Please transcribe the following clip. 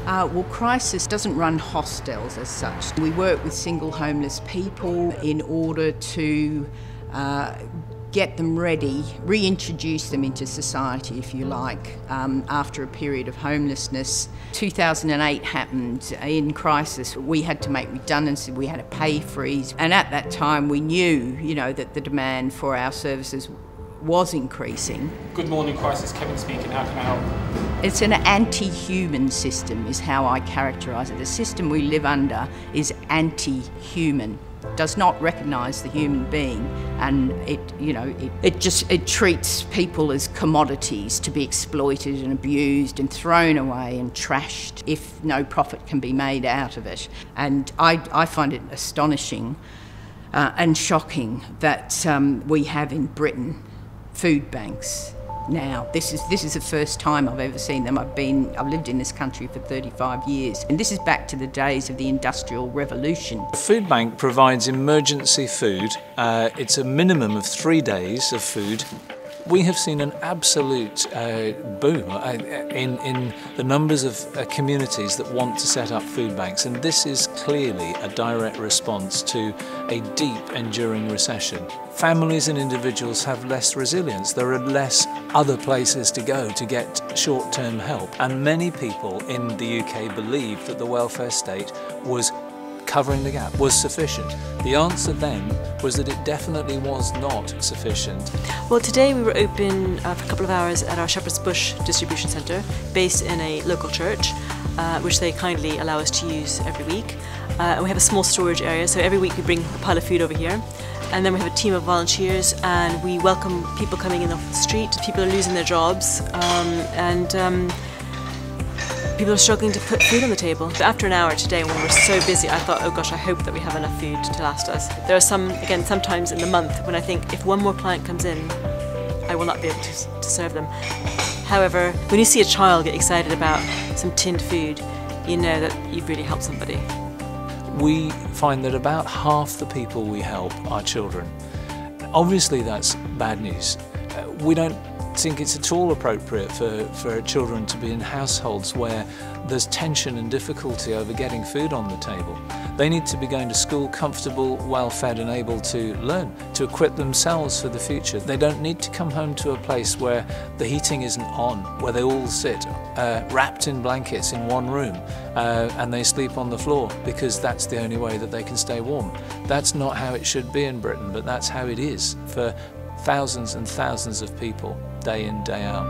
Well, Crisis doesn't run hostels as such. We work with single homeless people in order to get them ready, reintroduce them into society, if you like, after a period of homelessness. 2008 happened in Crisis. We had to make redundancy, we had a pay freeze, and at that time we knew, that the demand for our services was increasing. Good morning, Crisis. Kevin speaking. How can I help? It's an anti-human system is how I characterise it. The system we live under is anti-human. Does not recognise the human being, and it treats people as commodities to be exploited and abused and thrown away and trashed if no profit can be made out of it. And I find it astonishing and shocking that we have in Britain food banks now. This is the first time I've ever seen them. I've lived in this country for 35 years, and this is back to the days of the Industrial Revolution. The food bank provides emergency food. It's a minimum of 3 days of food. We have seen an absolute boom in the numbers of communities that want to set up food banks, and this is clearly a direct response to a deep, enduring recession. Families and individuals have less resilience. There are less other places to go to get short-term help, and many people in the UK believed that the welfare state was covering the gap, was sufficient. The answer then was that it definitely was not sufficient. Well, today we were open for a couple of hours at our Shepherd's Bush distribution centre, based in a local church, which they kindly allow us to use every week. And we have a small storage area, so every week we bring a pile of food over here. And then we have a team of volunteers, and we welcome people coming in off the street. People are losing their jobs, people are struggling to put food on the table. But after an hour today, when we were so busy, I thought, oh gosh, I hope that we have enough food to last us. There are sometimes in the month when I think if one more client comes in, I will not be able to serve them. However, when you see a child get excited about some tinned food, you know that you've really helped somebody. We find that about half the people we help are children. Obviously that's bad news. We don't think it's at all appropriate for children to be in households where there's tension and difficulty over getting food on the table. They need to be going to school comfortable, well fed and able to learn, to equip themselves for the future. They don't need to come home to a place where the heating isn't on, where they all sit wrapped in blankets in one room and they sleep on the floor because that's the only way that they can stay warm. That's not how it should be in Britain, but that's how it is for thousands and thousands of people, day in, day out.